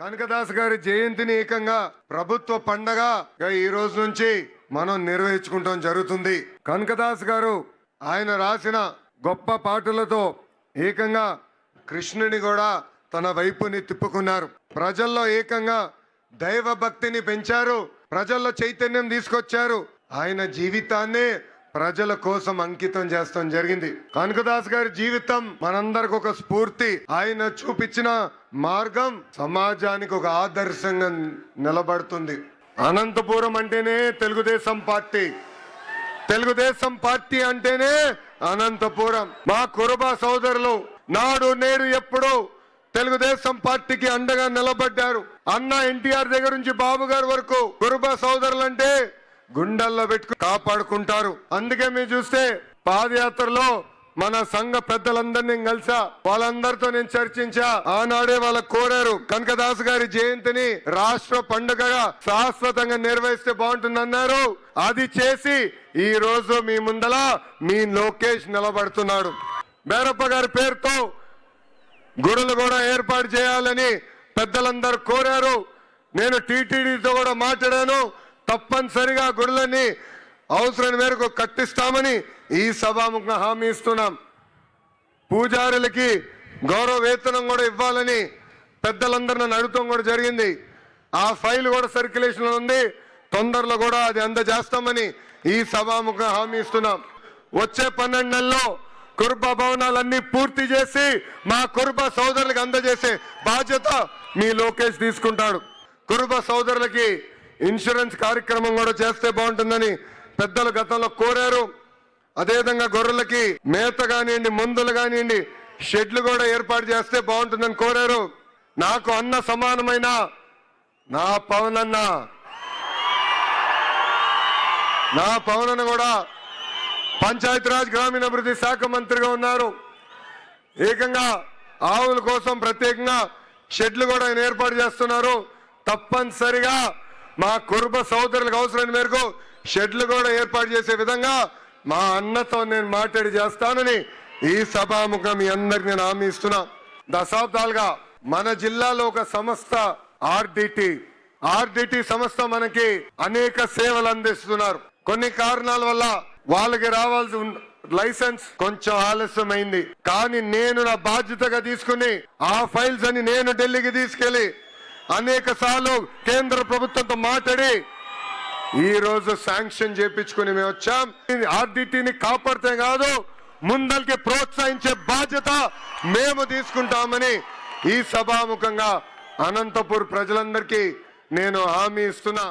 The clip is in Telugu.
కనకదాస్ గారి జయంతిని ఏకంగా ప్రభుత్వ పండగగా ఈ రోజు నుంచి మనం నిర్వహించుకుంటాం జరుగుతుంది. కనకదాస్ గారు ఆయన రాసిన గొప్ప పాటలతో ఏకంగా కృష్ణుని కూడా తన వైపుని తిప్పుకున్నారు. ప్రజల్లో ఏకంగా దైవ భక్తిని పెంచారు, ప్రజల్లో చైతన్యం తీసుకొచ్చారు. ఆయన జీవితాన్ని ప్రజల కోసం అంకితం చేస్తాం జరిగింది. కనకదాస్ గారి జీవితం మనందరికి ఒక స్ఫూర్తి. ఆయన చూపించిన మార్గం సమాజానికి ఒక ఆదర్శంగా నిలబడుతుంది. అనంతపురం అంటేనే తెలుగుదేశం పార్టీ, తెలుగుదేశం పార్టీ అంటేనే అనంతపురం. మా కురుబ సోదరులు నాడు నేడు ఎప్పుడు తెలుగుదేశం పార్టీకి అండగా నిలబడ్డారు. అన్న ఎన్టీఆర్ దగ్గర నుంచి బాబు గారి వరకు కురుబ సోదరులు అంటే గుండెల్లో పెట్టుకుని కాపాడుకుంటారు. అందుకే మీరు చూస్తే పాదయాత్రలో మన సంఘ పెద్దలందరినీ కలిసా, వాళ్ళందరితో నేను చర్చించా. ఆనాడే వాళ్ళకు కోరారు కనకదాస్ గారి జయంతిని రాష్ట్ర పండుగగా శాశ్వతంగా నిర్వహిస్తే బాగుంటుందన్నారు. అది చేసి ఈ రోజు మీ ముందల మీ లోకేష్ నిలబడుతున్నాడు. బేరప్ప గారి పేరుతో గుడులు కూడా ఏర్పాటు చేయాలని పెద్దలందరూ కోరారు. నేను టీటీడీతో కూడా మాట్లాడాను. తప్పనిసరిగా గుడులన్నీ అవసరం మేరకు కట్టిస్తామని ఈ సభాముఖంగా హామీ ఇస్తున్నాం. పూజారులకి గౌరవ వేతనం కూడా ఇవ్వాలని పెద్దలందరూ నన్ను అడుగుతాం కూడా జరిగింది. ఆ ఫైల్ కూడా సర్క్యులేషన్లో ఉంది. తొందరలో కూడా అది అందజేస్తామని ఈ సభాముఖంగా హామీ ఇస్తున్నాం. వచ్చే 12 నెలల్లో కురుబ భవనాలన్నీ పూర్తి చేసి మా కురుబ సోదరులకు అందజేసే బాధ్యత మీ లోకేష్ తీసుకుంటాడు. కురుబ సోదరులకి ఇన్సూరెన్స్ కార్యక్రమం కూడా చేస్తే బాగుంటుందని పెద్దలు గతంలో కోరారు. అదేవిధంగా గొర్రెలకి మేత కానివ్వండి, మందులు కానివ్వండి, షెడ్లు కూడా ఏర్పాటు చేస్తే బాగుంటుందని కోరారు. నాకు అన్న సమానమైన నా పవనన్న కూడా పంచాయతీరాజ్ గ్రామీణాభివృద్ధి శాఖ మంత్రిగా ఉన్నారు. ఏకంగా ఆవుల కోసం ప్రత్యేకంగా షెడ్లు కూడా ఆయన ఏర్పాటు చేస్తున్నారు. తప్పనిసరిగా మా కురుబ సోదరులకు అవసరమైన మేరకు షెడ్లు కూడా ఏర్పాటు చేసే విధంగా మా అన్నతో నేను మాట్లాడి చేస్తానని ఈ సభాముఖం మీ అందరికి నేను హామీ ఇస్తున్నా. దశాబ్దాలుగా మన జిల్లాలో ఒక సంస్థ ఆర్డిటి సంస్థ మనకి అనేక సేవలు అందిస్తున్నారు. కొన్ని కారణాల వల్ల వాళ్ళకి రావాల్సిన లైసెన్స్ కొంచెం ఆలస్యమైంది. కానీ నేను నా బాధ్యతగా తీసుకుని ఆ ఫైల్స్ అని నేను ఢిల్లీకి తీసుకెళ్లి అనేక సార్లు కేంద్ర ప్రభుత్వంతో మాట్లాడి ఈ రోజు శాంక్షన్ చేపించుకుని మేము వచ్చాం. ఆర్డిటిని కాపాడితే కాదు, ముందరికి ప్రోత్సహించే బాధ్యత మేము తీసుకుంటామని ఈ సభాముఖంగా అనంతపూర్ ప్రజలందరికీ నేను హామీ ఇస్తున్నా.